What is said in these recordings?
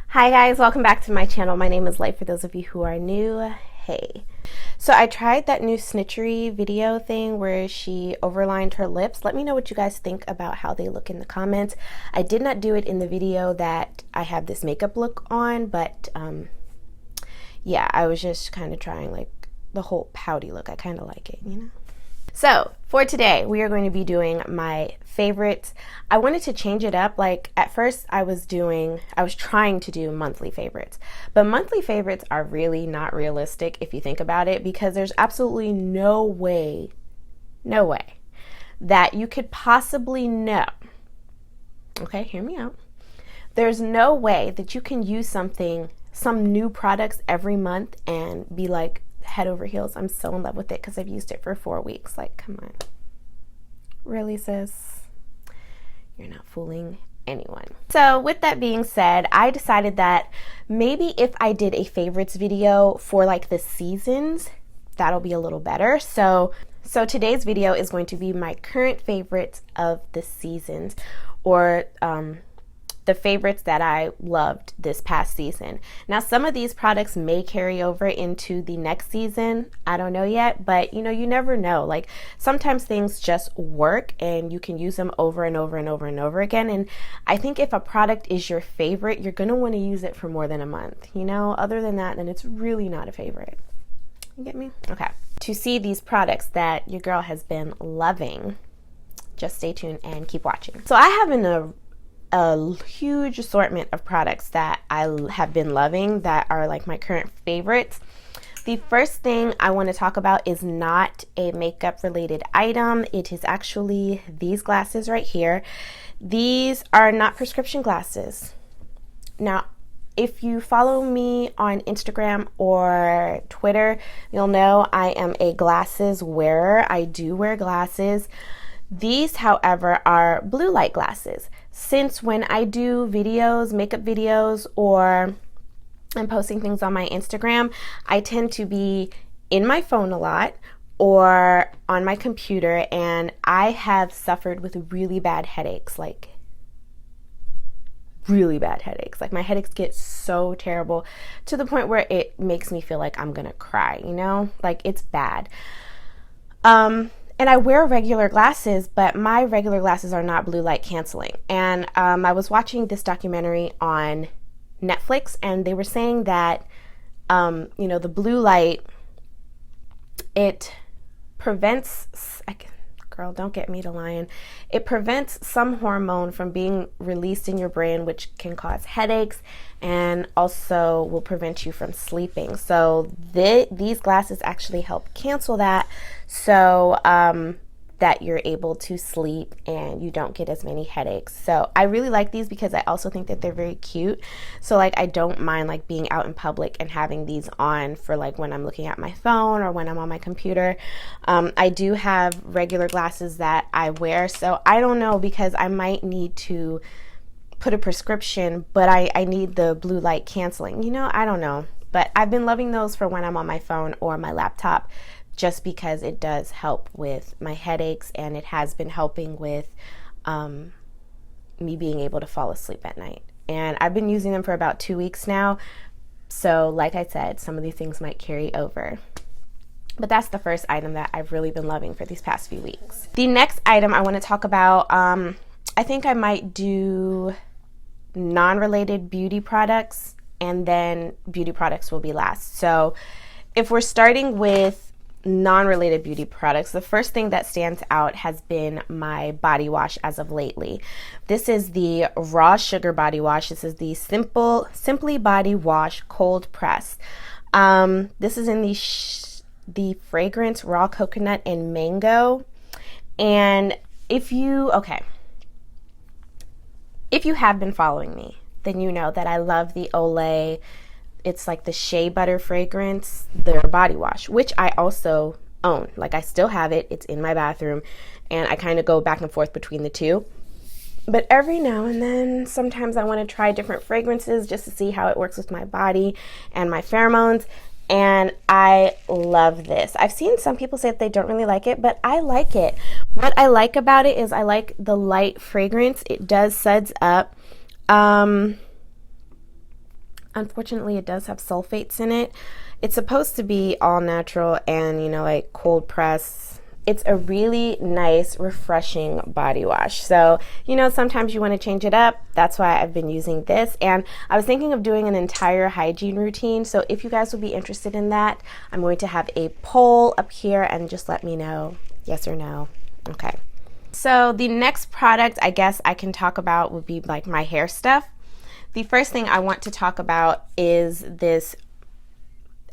Hi guys, welcome back to my channel. My name is Light for those of you who are new. Hey. So I tried that new snitchery video thing where she overlined her lips. Let me know what you guys think about how they look in the comments. I did not do it in the video that I have this makeup look on, but yeah, I was just kind of trying like the whole pouty look. I kind of like it, you know? So for today, we are going to be doing my favorites. I wanted to change it up. Like at first I was trying to do monthly favorites, but monthly favorites are really not realistic if you think about it, because there's absolutely no way that you could possibly know. Okay, hear me out. There's no way that you can use some new products every month and be like, head over heels, I'm so in love with it because I've used it for 4 weeks. Like, come on. Really, sis? You're not fooling anyone. So with that being said, I decided that maybe if I did a favorites video for like the seasons, that'll be a little better. So today's video is going to be my current favorites of the seasons, or the favorites that I loved this past season. Now, some of these products may carry over into the next season. I don't know yet, but you know, you never know. Like sometimes things just work and you can use them over and over and over and over again. And I think if a product is your favorite, you're gonna wanna use it for more than a month. You know, other than that, then it's really not a favorite. You get me? Okay. To see these products that your girl has been loving, just stay tuned and keep watching. So I have a huge assortment of products that I have been loving that are like my current favorites. The first thing I want to talk about is not a makeup related item. It is actually these glasses right here. These are not prescription glasses. Now, if you follow me on Instagram or Twitter, you'll know I am a glasses wearer. I do wear glasses. These, however, are blue light glasses. Since when I do videos, makeup videos, or I'm posting things on my Instagram, I tend to be in my phone a lot or on my computer, and I have suffered with really bad headaches, like really bad headaches. Like my headaches get so terrible to the point where it makes me feel like I'm gonna cry, you know? Like it's bad. And I wear regular glasses, but my regular glasses are not blue light canceling. And I was watching this documentary on Netflix, and they were saying that, you know, the blue light, it prevents, girl, don't get me to lying. It prevents some hormone from being released in your brain, which can cause headaches and also will prevent you from sleeping. So these glasses actually help cancel that, so that you're able to sleep and you don't get as many headaches. So I really like these because I also think that they're very cute. So like I don't mind like being out in public and having these on for like when I'm looking at my phone or when I'm on my computer. I do have regular glasses that I wear, so I don't know, because I might need to put a prescription, but I need the blue light canceling, you know, I don't know. But I've been loving those for when I'm on my phone or my laptop, just because it does help with my headaches, and it has been helping with me being able to fall asleep at night. And I've been using them for about 2 weeks now. So like I said, some of these things might carry over. But that's the first item that I've really been loving for these past few weeks. The next item I want to talk about, I think I might do non-related beauty products, and then beauty products will be last. So if we're starting with non-related beauty products, the first thing that stands out has been my body wash as of lately. This is the Raw Sugar Body Wash. This is the Simply Body Wash Cold Press. This is in the fragrance Raw Coconut and Mango. And if you have been following me, then you know that I love the Olay. It's like the shea butter fragrance, their body wash, which I also own. Like I still have it. It's in my bathroom, and I kind of go back and forth between the two. But every now and then, sometimes I want to try different fragrances just to see how it works with my body and my pheromones. and I love this. I've seen some people say that they don't really like it, but I like it. What I like about it is I like the light fragrance. It does suds up. Unfortunately, it does have sulfates in it. It's supposed to be all natural and, you know, like cold press. It's a really nice, refreshing body wash. So, you know, sometimes you want to change it up. That's why I've been using this. And I was thinking of doing an entire hygiene routine. So if you guys would be interested in that, I'm going to have a poll up here and just let me know yes or no. Okay. So the next product I guess I can talk about would be like my hair stuff. The first thing I want to talk about is this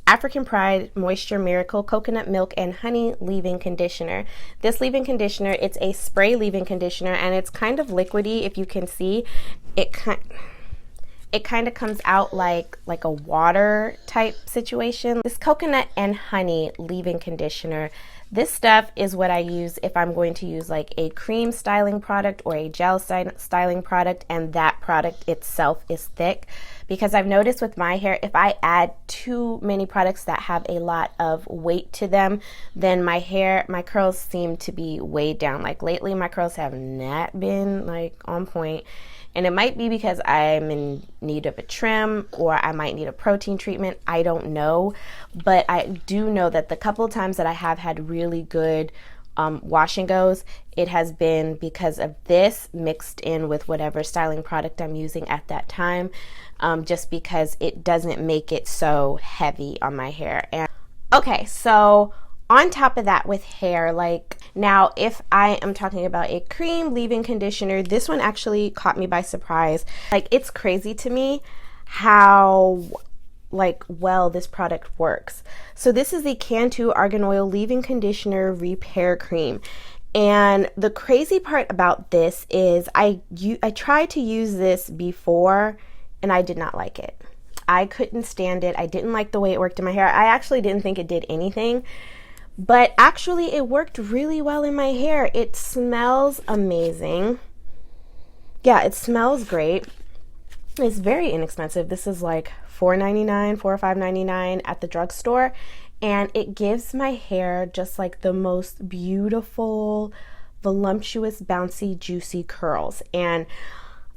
African Pride Moisture Miracle Coconut Milk and Honey Leave-In Conditioner. This leave-in conditioner, it's a spray leave-in conditioner, and it's kind of liquidy. If you can see, it kind of comes out like a water type situation. This coconut and honey leave-in conditioner, this stuff is what I use if I'm going to use like a cream styling product or a gel styling product, and that product itself is thick. Because I've noticed with my hair, if I add too many products that have a lot of weight to them, then my curls seem to be weighed down. Like lately, my curls have not been like on point. And it might be because I'm in need of a trim, or I might need a protein treatment. I don't know. But I do know that the couple of times that I have had really good wash and goes, it has been because of this mixed in with whatever styling product I'm using at that time, just because it doesn't make it so heavy on my hair. And okay, so on top of that with hair, like now if I am talking about a cream leave-in conditioner, this one actually caught me by surprise. Like, it's crazy to me how like well this product works. So this is the Cantu Argan Oil Leave-In Conditioner Repair Cream. And the crazy part about this is I tried to use this before and I did not like it. I couldn't stand it. I didn't like the way it worked in my hair. I actually didn't think it did anything. But actually it worked really well in my hair. It smells amazing. Yeah, it smells great. It's very inexpensive. This is like $4.99, $4 or $5.99 at the drugstore. And it gives my hair just like the most beautiful, voluptuous, bouncy, juicy curls. And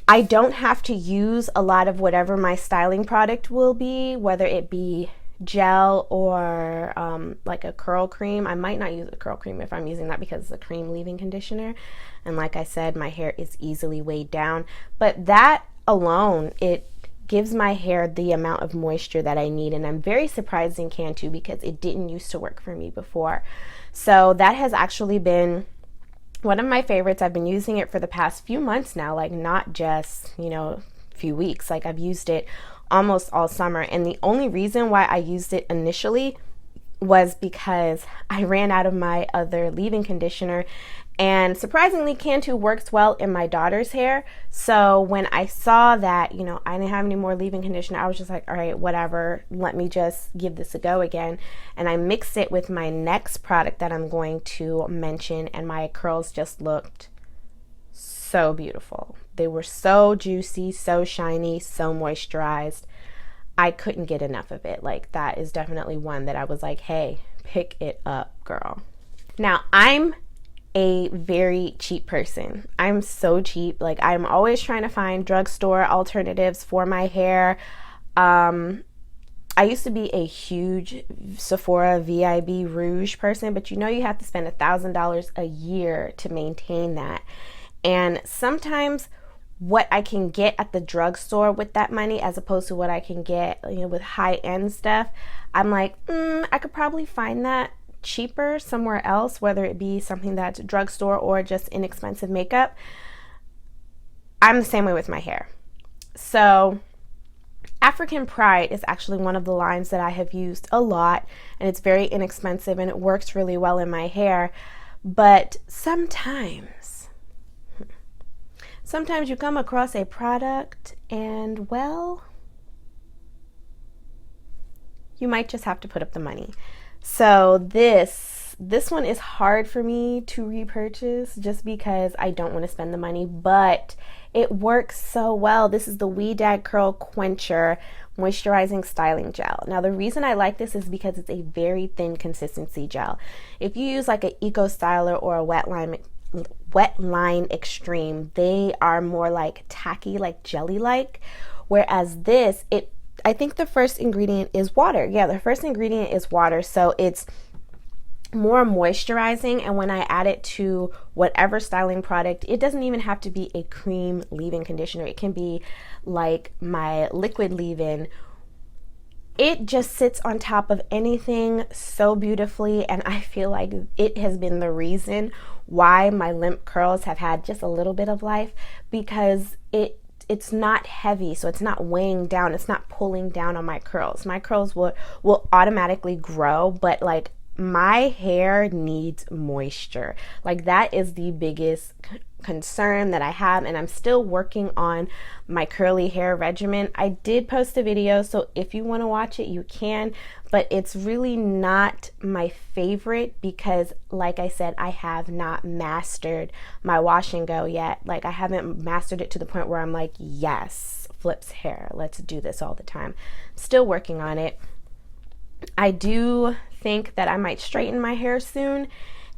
I don't have to use a lot of whatever my styling product will be, whether it be gel or like a curl cream. I might not use a curl cream if I'm using that because it's a cream leave-in conditioner, and like I said, my hair is easily weighed down. But that alone, it gives my hair the amount of moisture that I need, and I'm very surprised in Cantu because it didn't used to work for me before. So that has actually been one of my favorites. I've been using it for the past few months now, like not just, you know, a few weeks. Like I've used it almost all summer, and the only reason why I used it initially was because I ran out of my other leave-in conditioner, and surprisingly Cantu works well in my daughter's hair. So when I saw that, you know, I didn't have any more leave-in conditioner, I was just like, all right, whatever, let me just give this a go again. And I mixed it with my next product that I'm going to mention, and my curls just looked so beautiful. They were so juicy, so shiny, so moisturized. I couldn't get enough of it. Like, that is definitely one that I was like, hey, pick it up, girl. Now, I'm a very cheap person. I'm so cheap. Like, I'm always trying to find drugstore alternatives for my hair. I used to be a huge Sephora VIB Rouge person, but you know you have to spend $1,000 a year to maintain that. And sometimes what I can get at the drugstore with that money, as opposed to what I can get, you know, with high-end stuff, I'm like, I could probably find that cheaper somewhere else, whether it be something that's drugstore or just inexpensive makeup. I'm the same way with my hair. So African Pride is actually one of the lines that I have used a lot, and it's very inexpensive and it works really well in my hair. But sometimes you come across a product and, well, you might just have to put up the money. So this one is hard for me to repurchase just because I don't want to spend the money, but it works so well. This is the We Dag Curl Quencher moisturizing styling gel. Now the reason I like this is because it's a very thin consistency gel. If you use like an Eco Styler or a Wet Line Extreme, they are more like tacky, like jelly like, whereas this, I think the first ingredient is water. Yeah, the first ingredient is water, so it's more moisturizing, and when I add it to whatever styling product, it doesn't even have to be a cream leave-in conditioner. It can be like my liquid leave-in. It just sits on top of anything so beautifully, and I feel like it has been the reason why my limp curls have had just a little bit of life, because it's not heavy, so it's not weighing down, it's not pulling down on my curls. My curls will automatically grow, but like my hair needs moisture. Like that is the biggest concern that I have, and I'm still working on my curly hair regimen. I did post a video, so if you want to watch it, you can, but it's really not my favorite because, like I said, I have not mastered my wash and go yet. Like I haven't mastered it to the point where I'm like, yes, Flip's hair, let's do this all the time. Still working on it. I do think that I might straighten my hair soon,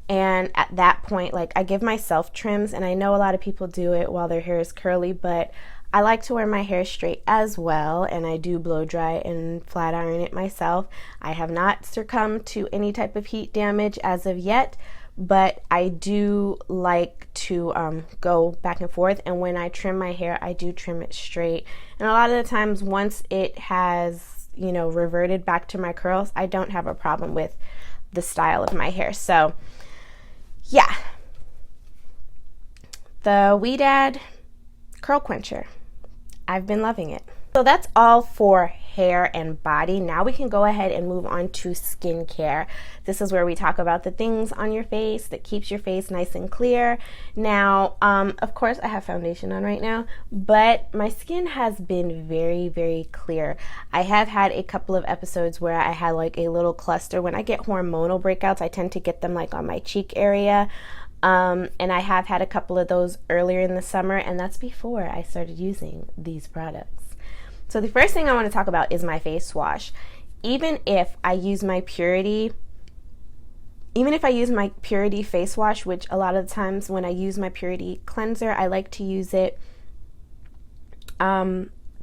and at that point, like, I give myself trims, and I know a lot of people do it while their hair is curly, but I like to wear my hair straight as well, and I do blow dry and flat iron it myself. I have not succumbed to any type of heat damage as of yet, but I do like to go back and forth, and when I trim my hair, I do trim it straight. And a lot of the times, once it has reverted back to my curls, I don't have a problem with the style of my hair. So yeah, the Ouidad Curl Quencher, I've been loving it. So that's all for hair and body. Now we can go ahead and move on to skincare. This is where we talk about the things on your face that keeps your face nice and clear. Now, of course, I have foundation on right now, but my skin has been very, very clear. I have had a couple of episodes where I had like a little cluster. When I get hormonal breakouts, I tend to get them like on my cheek area. And I have had a couple of those earlier in the summer, and that's before I started using these products. So the first thing I want to talk about is my face wash. Even if I use my Purity face wash, which a lot of the times when I use my Purity cleanser, I like to use it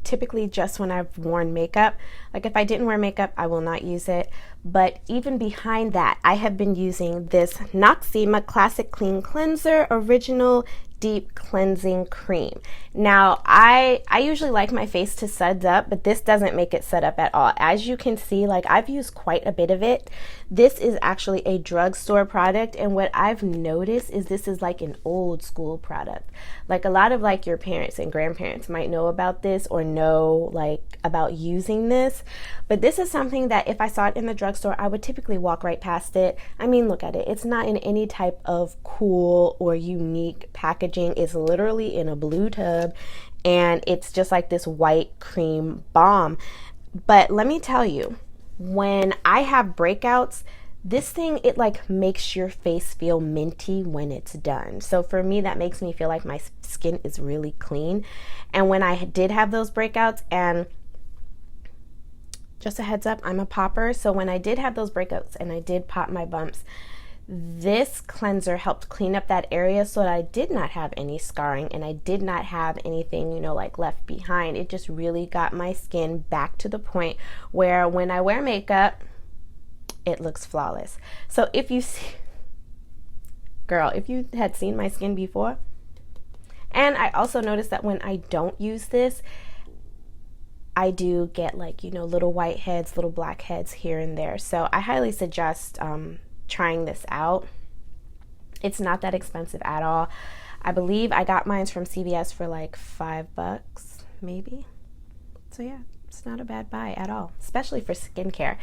typically just when I've worn makeup. Like if I didn't wear makeup, I will not use it. But even behind that, I have been using this Noxzema Classic Clean Cleanser Original Deep Cleansing Cream. Now, I usually like my face to suds up, but this doesn't make it sud up at all. As you can see, like I've used quite a bit of it. This is actually a drugstore product, and what I've noticed is this is like an old school product. Like a lot of like your parents and grandparents might know about this or know like about using this, but this is something that if I saw it in the drugstore, I would typically walk right past it. I mean, look at it. It's not in any type of cool or unique packaging. It's literally in a blue tub, and it's just like this white cream balm. But let me tell you, when I have breakouts, this thing, it like makes your face feel minty when it's done. So for me, that makes me feel like my skin is really clean. And when I did have those breakouts, and just a heads up, I'm a popper, so when I did have those breakouts and I did pop my bumps, this cleanser helped clean up that area so that I did not have any scarring and I did not have anything, like left behind. It just really got my skin back to the point where when I wear makeup, it looks flawless. So if you see, girl, if you had seen my skin before, and I also noticed that when I don't use this, I do get like, little white heads, little black heads here and there. So I highly suggest trying this out. It's not that expensive at all. I believe I got mine from CVS for like $5 maybe. So yeah, it's not a bad buy at all, especially for skincare.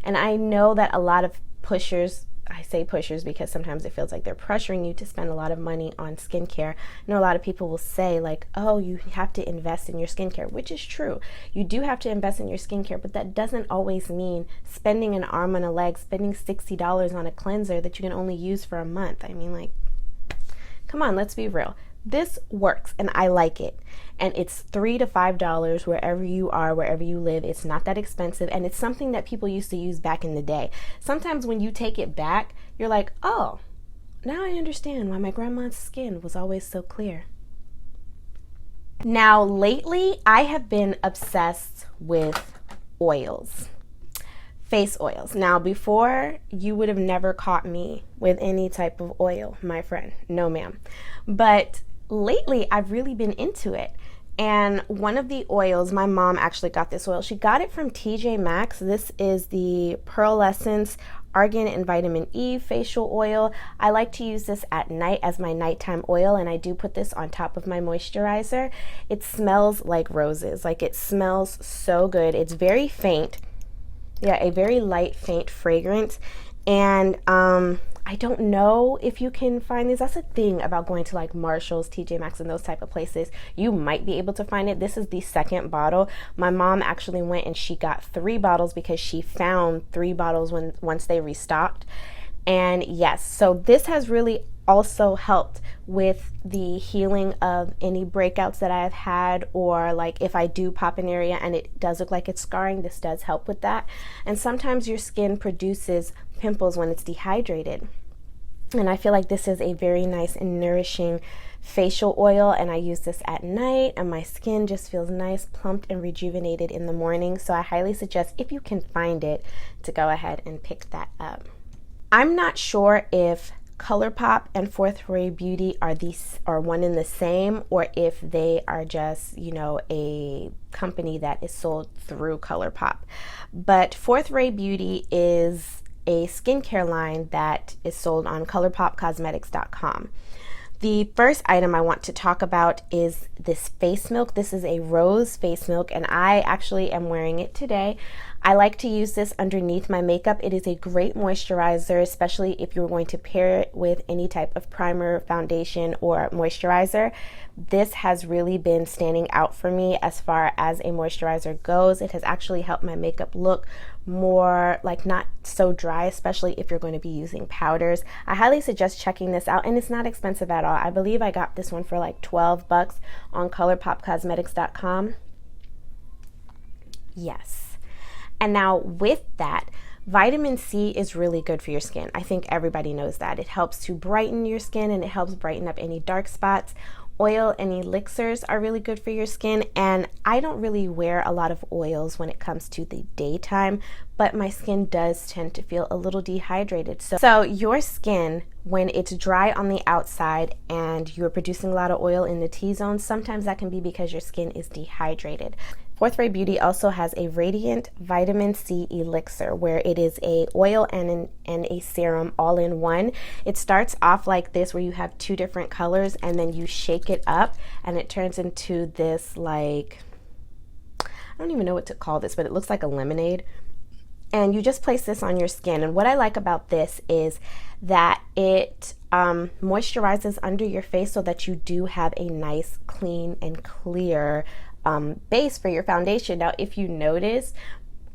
And I know that a lot of pushers, I say pushers because sometimes it feels like they're pressuring you to spend a lot of money on skincare. I know a lot of people will say like, oh, you have to invest in your skincare, which is true. You do have to invest in your skincare, but that doesn't always mean spending an arm and a leg, spending $60 on a cleanser that you can only use for a month. I mean, like, come on, let's be real. This works and I like it. And it's $3 to $5 wherever you are, wherever you live. It's not that expensive, and it's something that people used to use back in the day. Sometimes when you take it back, you're like, oh, now I understand why my grandma's skin was always so clear. Now, lately, I have been obsessed with oils. Face oils. Now, before, you would have never caught me with any type of oil, my friend. No, ma'am. But lately, I've really been into it. And one of the oils, my mom actually got this oil. She got it from TJ Maxx. This is the Pearlescence Argan and Vitamin E facial oil. I like to use this at night as my nighttime oil, and I do put this on top of my moisturizer. It smells like roses. Like, it smells so good. It's very faint. Yeah, a very light, faint fragrance. And I don't know if you can find these. That's a thing about going to like Marshall's, TJ Maxx, and those type of places. You might be able to find it. This is the second bottle. My mom actually went and she got 3 bottles because she found 3 bottles once they restocked. And yes, so this has really also helped with the healing of any breakouts that I have had, or like if I do pop an area and it does look like it's scarring, this does help with that. And sometimes your skin produces pimples when it's dehydrated. And I feel like this is a very nice and nourishing facial oil, and I use this at night and my skin just feels nice, plumped, and rejuvenated in the morning. So I highly suggest, if you can find it, to go ahead and pick that up. I'm not sure if ColourPop and Fourth Ray Beauty are one and the same, or if they are just, a company that is sold through ColourPop. But Fourth Ray Beauty is a skincare line that is sold on ColourPopCosmetics.com. The first item I want to talk about is this face milk. This is a rose face milk, and I actually am wearing it today. I like to use this underneath my makeup. It is a great moisturizer, especially if you're going to pair it with any type of primer, foundation, or moisturizer. This has really been standing out for me as far as a moisturizer goes. It has actually helped my makeup look more like not so dry, especially if you're going to be using powders. I highly suggest checking this out, and it's not expensive at all. I believe I got this one for like $12 on ColourPopCosmetics.com. Yes. And now with that, vitamin C is really good for your skin. I think everybody knows that. It helps to brighten your skin, and it helps brighten up any dark spots. Oil and elixirs are really good for your skin, and I don't really wear a lot of oils when it comes to the daytime, but my skin does tend to feel a little dehydrated. So your skin, when it's dry on the outside and you're producing a lot of oil in the T-zone, sometimes that can be because your skin is dehydrated. Fourth Ray Beauty also has a Radiant Vitamin C Elixir, where it is a oil and a serum all in one. It starts off like this, where you have 2 different colors, and then you shake it up and it turns into this, like, I don't even know what to call this, but it looks like a lemonade. And you just place this on your skin. And what I like about this is that it moisturizes under your face so that you do have a nice, clean, and clear base for your foundation. Now, if you notice,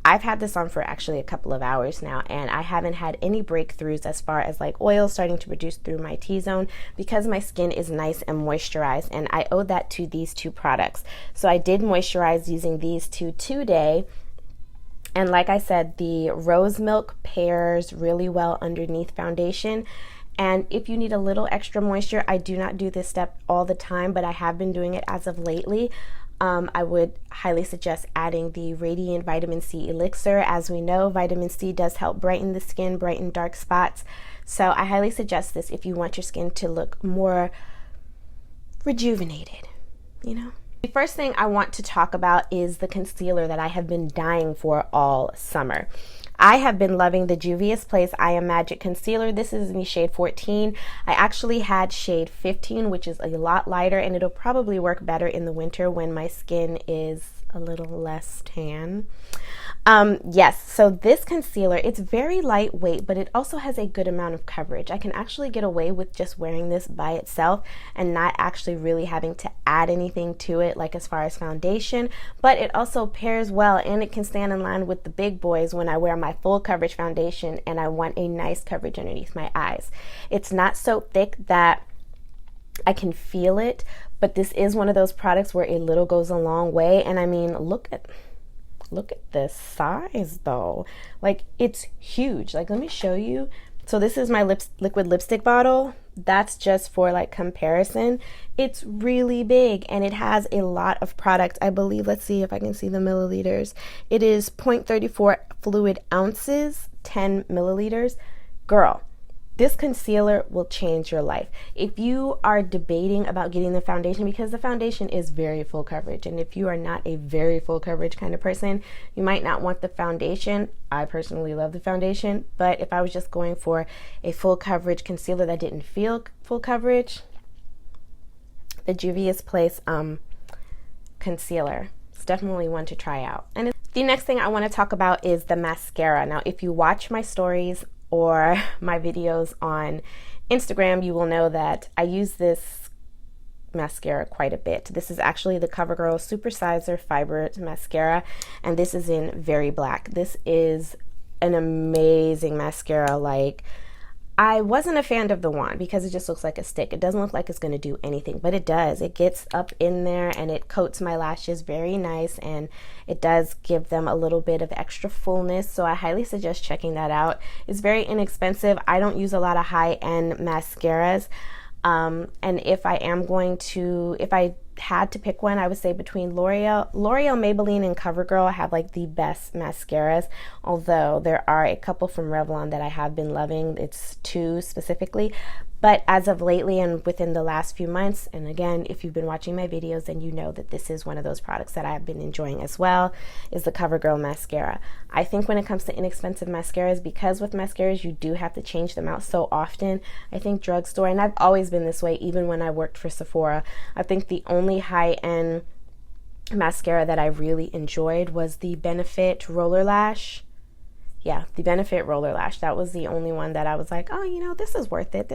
I've had this on for actually a couple of hours now, and I haven't had any breakthroughs as far as like oil starting to produce through my T-zone, because my skin is nice and moisturized, and I owe that to these 2 products. So I did moisturize using these 2 today. And like I said, the rose milk pairs really well underneath foundation. And if you need a little extra moisture, I do not do this step all the time, but I have been doing it as of lately. I would highly suggest adding the Radiant Vitamin C Elixir. As we know, vitamin C does help brighten the skin, brighten dark spots. So I highly suggest this if you want your skin to look more rejuvenated, The first thing I want to talk about is the concealer that I have been dying for all summer. I have been loving the Juvia's Place I Am Magic Concealer. This is in the shade 14. I actually had shade 15, which is a lot lighter, and it'll probably work better in the winter when my skin is a little less tan. Yes, so this concealer, it's very lightweight, but it also has a good amount of coverage. I can actually get away with just wearing this by itself and not actually really having to add anything to it, like as far as foundation, but it also pairs well, and it can stand in line with the big boys when I wear my full coverage foundation and I want a nice coverage underneath my eyes. It's not so thick that I can feel it, but this is one of those products where a little goes a long way. And I mean, look at this size though. Like, it's huge. Like, let me show you. So this is my liquid lipstick bottle. That's just for like comparison. It's really big and it has a lot of product. I believe, let's see if I can see the milliliters. It is 0.34 fluid ounces, 10 milliliters. Girl, this concealer will change your life. If you are debating about getting the foundation, because the foundation is very full coverage, and if you are not a very full coverage kind of person, you might not want the foundation. I personally love the foundation, but if I was just going for a full coverage concealer that didn't feel full coverage, the Juvia's Place concealer is definitely one to try out. And the next thing I want to talk about is the mascara. Now, if you watch my stories or my videos on Instagram, you will know that I use this mascara quite a bit. This is actually the CoverGirl Supersizer Fiber Mascara, and this is in Very Black. This is an amazing mascara. Like, I wasn't a fan of the wand because it just looks like a stick. It doesn't look like it's going to do anything, but it does. It gets up in there and it coats my lashes very nice, and it does give them a little bit of extra fullness. So I highly suggest checking that out. It's very inexpensive. I don't use a lot of high-end mascaras. And if I had to pick one, I would say between L'Oreal, Maybelline, and CoverGirl have like the best mascaras, although there are a couple from Revlon that I have been loving. It's two specifically, but as of lately and within the last few months, and again, if you've been watching my videos, then you know that this is one of those products that I've been enjoying as well, is the CoverGirl mascara. I think when it comes to inexpensive mascaras, because with mascaras you do have to change them out so often, I think drugstore, and I've always been this way even when I worked for Sephora, I think the only high-end mascara that I really enjoyed was the Benefit Roller Lash. Yeah, the Benefit Roller Lash. That was the only one that I was like, oh, you know, this is worth it.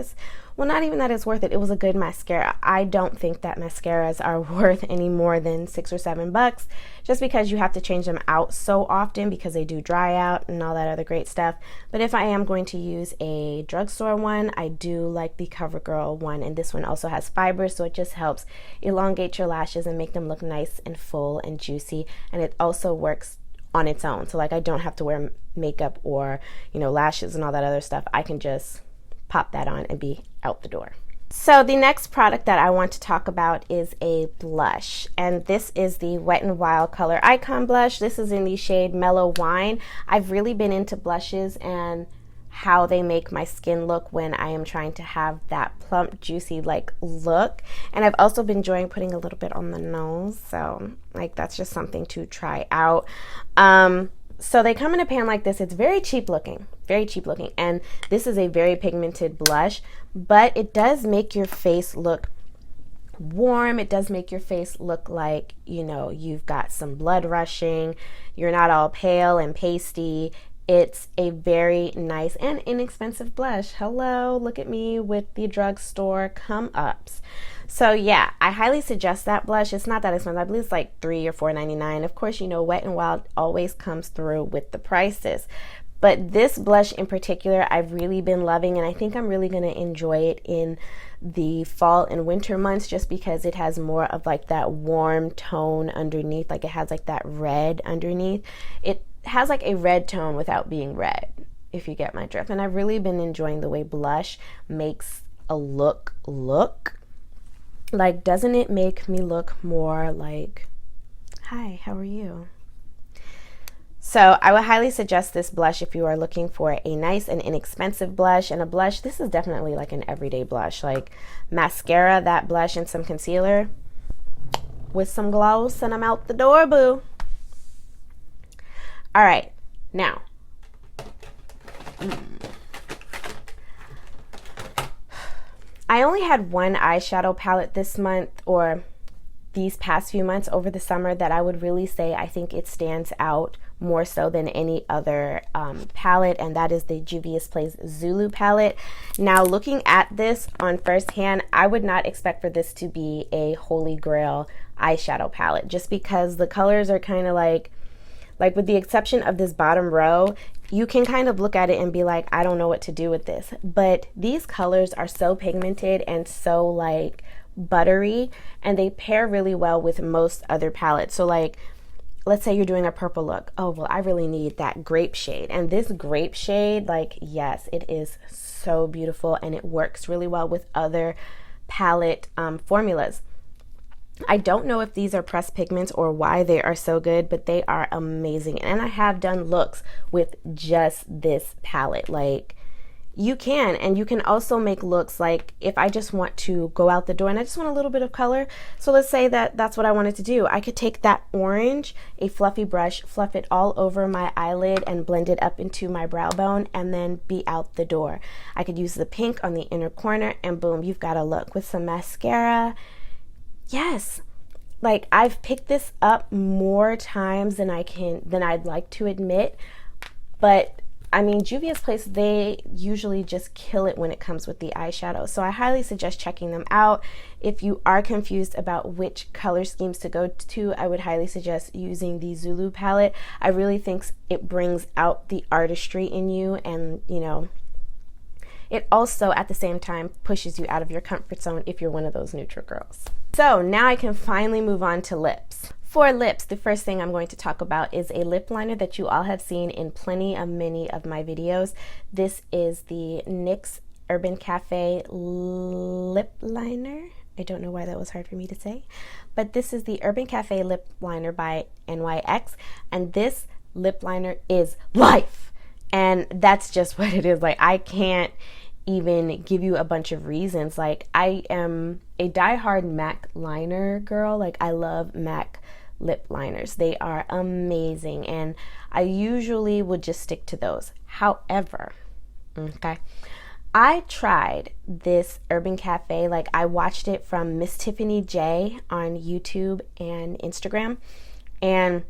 Well, not even that it's worth it. It was a good mascara. I don't think that mascaras are worth any more than $6 or $7, just because you have to change them out so often because they do dry out and all that other great stuff. But if I am going to use a drugstore one, I do like the CoverGirl one, and this one also has fiber, so it just helps elongate your lashes and make them look nice and full and juicy, and it also works on its own. So like, I don't have to wear makeup or, you know, lashes and all that other stuff. I can just pop that on and be out the door. So the next product that I want to talk about is a blush, and this is the Wet n Wild Color Icon blush. This is in the shade Mellow Wine. I've really been into blushes and how they make my skin look when I am trying to have that plump, juicy like look, and I've also been enjoying putting a little bit on the nose, so like that's just something to try out. So they come in a pan like this. It's very cheap looking, and this is a very pigmented blush, but it does make your face look warm. It does make your face look like, you know, you've got some blood rushing, you're not all pale and pasty. It's a very nice and inexpensive blush. Hello, look at me with the drugstore come-ups. So yeah, I highly suggest that blush. It's not that expensive. I believe it's like $3 or $4.99. Of course, you know, Wet n Wild always comes through with the prices. But this blush in particular, I've really been loving, and I think I'm really going to enjoy it in the fall and winter months, just because it has more of like that warm tone underneath. Like, it has like that red underneath. It has like a red tone without being red, if you get my drift. And I've really been enjoying the way blush makes a look. Like, doesn't it make me look more like, hi, how are you? So I would highly suggest this blush if you are looking for a nice and inexpensive blush. And a blush, this is definitely like an everyday blush. Like, mascara, that blush, and some concealer with some gloss, and I'm out the door, boo. All right, now, I only had one eyeshadow palette this month, or these past few months over the summer, that I would really say I think it stands out more so than any other palette, and that is the Juvia's Place Zulu palette. Now, looking at this on first hand, I would not expect for this to be a holy grail eyeshadow palette, just because the colors are kind of like with the exception of this bottom row, you can kind of look at it and be like, I don't know what to do with this. But these colors are so pigmented and so like buttery, and they pair really well with most other palettes. So like, let's say you're doing a purple look. Oh, well, I really need that grape shade. And this grape shade, like, yes, it is so beautiful, and it works really well with other palette formulas. I don't know if these are pressed pigments or why they are so good, but they are amazing. And I have done looks with just this palette. Like, you can, and you can also make looks like if I just want to go out the door and I just want a little bit of color. So let's say that that's what I wanted to do. I could take that orange, a fluffy brush, fluff it all over my eyelid and blend it up into my brow bone, and then be out the door. I could use the pink on the inner corner, and boom, you've got a look with some mascara. Yes, like I've picked this up more times than I'd like to admit, but I mean, Juvia's Place, they usually just kill it when it comes with the eyeshadow. So I highly suggest checking them out. If you are confused about which color schemes to go to, I would highly suggest using the Zulu palette. I really think it brings out the artistry in you, and you know, it also at the same time pushes you out of your comfort zone if you're one of those neutral girls. So now I can finally move on to lips. For lips, the first thing I'm going to talk about is a lip liner that you all have seen in many of my videos. This is the NYX Urban Cafe lip liner. I don't know why that was hard for me to say, but this is the Urban Cafe lip liner by NYX, and this lip liner is life. And that's just what it is. Like, I can't even give you a bunch of reasons. Like, I am a diehard MAC liner girl. Like, I love MAC lip liners. They are amazing, and I usually would just stick to those. However, okay, I tried this Urban Cafe. Like, I watched it from Miss Tiffany J on YouTube and Instagram, and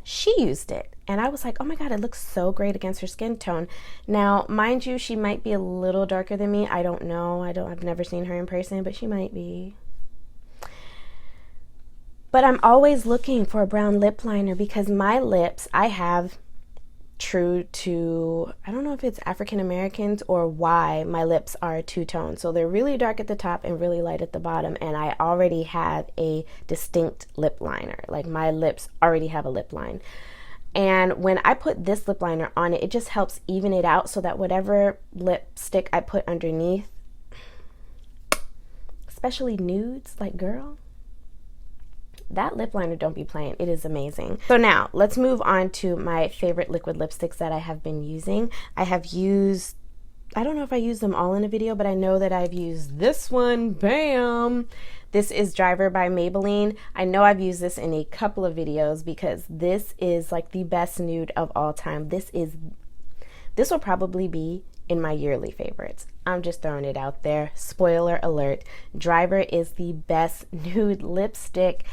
she used it, and I was like, oh my god, it looks so great against her skin tone. Now, mind you, she might be a little darker than me. I don't know. I've never seen her in person, but she might be. But I'm always looking for a brown lip liner because my lips, I have, true to, I don't know if it's African Americans or why, my lips are two-tone. So they're really dark at the top and really light at the bottom, and I already have a distinct lip liner. Like, my lips already have a lip line. And when I put this lip liner on it, it just helps even it out so that whatever lipstick I put underneath, especially nudes, like, girl, that lip liner don't be playing. It is amazing. So now let's move on to my favorite liquid lipsticks that I have been using. I don't know if I used them all in a video, but I know that I've used this one. Bam! This is Driver by Maybelline. I know I've used this in a couple of videos because this is like the best nude of all time. This will probably be in my yearly favorites. I'm just throwing it out there. Spoiler alert. Driver is the best nude lipstick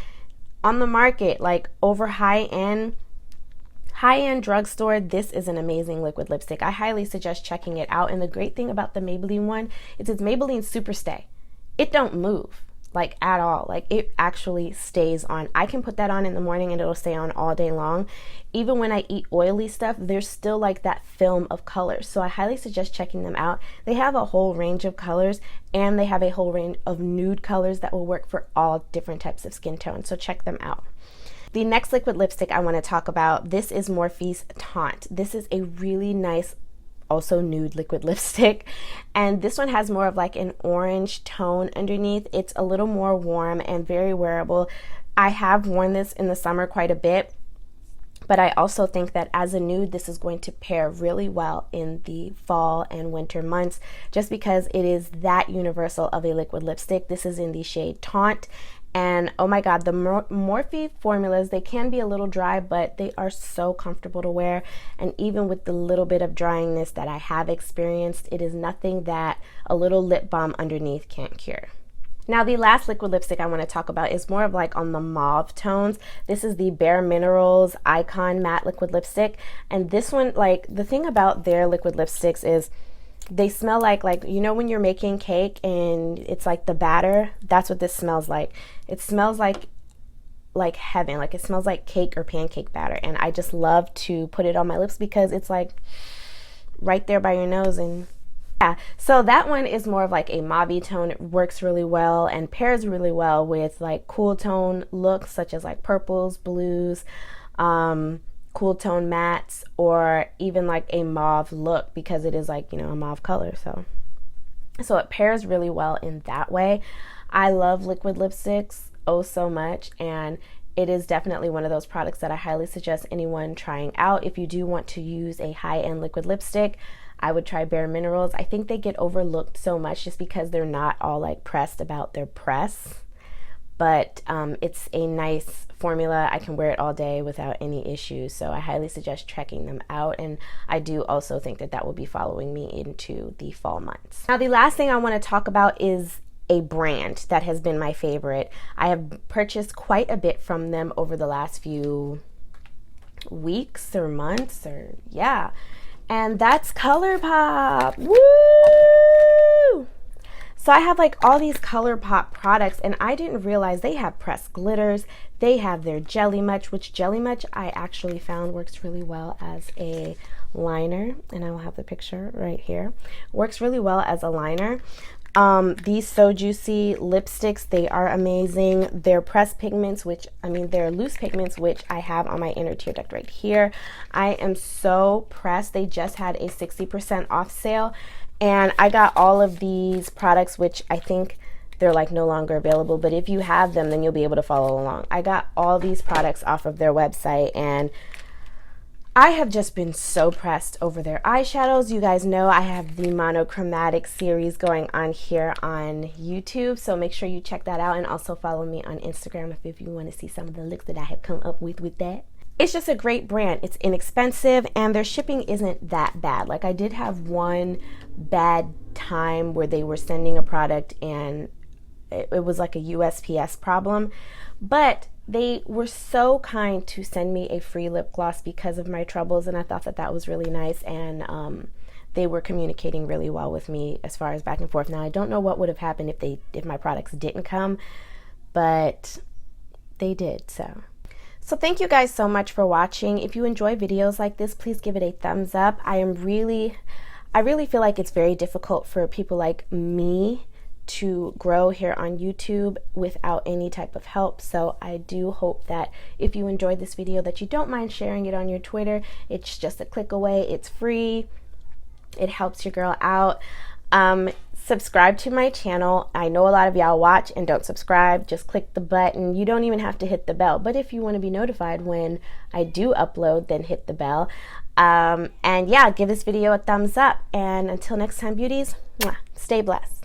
on the market. Like, over high-end drugstore, this is an amazing liquid lipstick. I highly suggest checking it out. And the great thing about the Maybelline one is it's Maybelline Superstay. It don't move, like, at all. Like, it actually stays on. I can put that on in the morning and it'll stay on all day long. Even when I eat oily stuff, there's still like that film of colors. So I highly suggest checking them out. They have a whole range of colors, and they have a whole range of nude colors that will work for all different types of skin tones. So check them out. The next liquid lipstick I want to talk about, this is Morphe's Taunt. This is a really nice, also nude liquid lipstick, and this one has more of like an orange tone underneath. It's a little more warm and very wearable. I have worn this in the summer quite a bit, but I also think that as a nude, this is going to pair really well in the fall and winter months, just because it is that universal of a liquid lipstick. This is in the shade Taunt, and oh my god, the Morphe formulas, they can be a little dry, but they are so comfortable to wear. And even with the little bit of dryiness that I have experienced, it is nothing that a little lip balm underneath can't cure. Now, the last liquid lipstick I want to talk about is more of like on the mauve tones. This is the Bare Minerals Icon Matte Liquid Lipstick. And this one, like, the thing about their liquid lipsticks is they smell like, you know when you're making cake and it's like the batter? That's what this smells like. It smells like like heaven. Like it smells like cake or pancake batter, and I just love to put it on my lips because it's like right there by your nose. And yeah, so that one is more of like a mauve tone. It works really well and pairs really well with like cool tone looks such as like purples, blues, cool tone mattes, or even like a mauve look because it is like, you know, a mauve color. So it pairs really well in that way. I love liquid lipsticks oh so much, and it is definitely one of those products that I highly suggest anyone trying out. If you do want to use a high-end liquid lipstick, I would try Bare Minerals. I think they get overlooked so much just because they're not all like pressed about their press, but it's a nice formula. I can wear it all day without any issues, so I highly suggest checking them out, and I do also think that that will be following me into the fall months. Now, the last thing I want to talk about is a brand that has been my favorite. I have purchased quite a bit from them over the last few weeks or months, or yeah, and that's ColourPop. Woo! So I have like all these ColourPop products, and I didn't realize they have pressed glitters. They have their Jelly Much, which Jelly Much I actually found works really well as a liner, and I will have the picture right here. Works really well as a liner. These So Juicy lipsticks, they are amazing. They're pressed pigments, they're loose pigments, which I have on my inner tear duct right here. I am so pressed. They just had a 60% off sale, and I got all of these products, which I think they're like no longer available, but if you have them, then you'll be able to follow along. I got all these products off of their website, and I have just been so pressed over their eyeshadows. You guys know I have the monochromatic series going on here on YouTube, so make sure you check that out, and also follow me on Instagram if you want to see some of the looks that I have come up with that. It's just a great brand. It's inexpensive, and their shipping isn't that bad. Like, I did have one bad time where they were sending a product and it was like a USPS problem, but they were so kind to send me a free lip gloss because of my troubles, and I thought that that was really nice, and they were communicating really well with me as far as back and forth. Now, I don't know what would have happened if my products didn't come, but they did. So thank you guys so much for watching. If you enjoy videos like this, please give it a thumbs up. I really feel like it's very difficult for people like me to grow here on YouTube without any type of help. So I do hope that if you enjoyed this video that you don't mind sharing it on your Twitter. It's just a click away. It's free. It helps your girl out. Subscribe to my channel. I know a lot of y'all watch and don't subscribe. Just click the button. You don't even have to hit the bell, but if you want to be notified when I do upload, then hit the bell. And yeah, give this video a thumbs up, and until next time, beauties, stay blessed.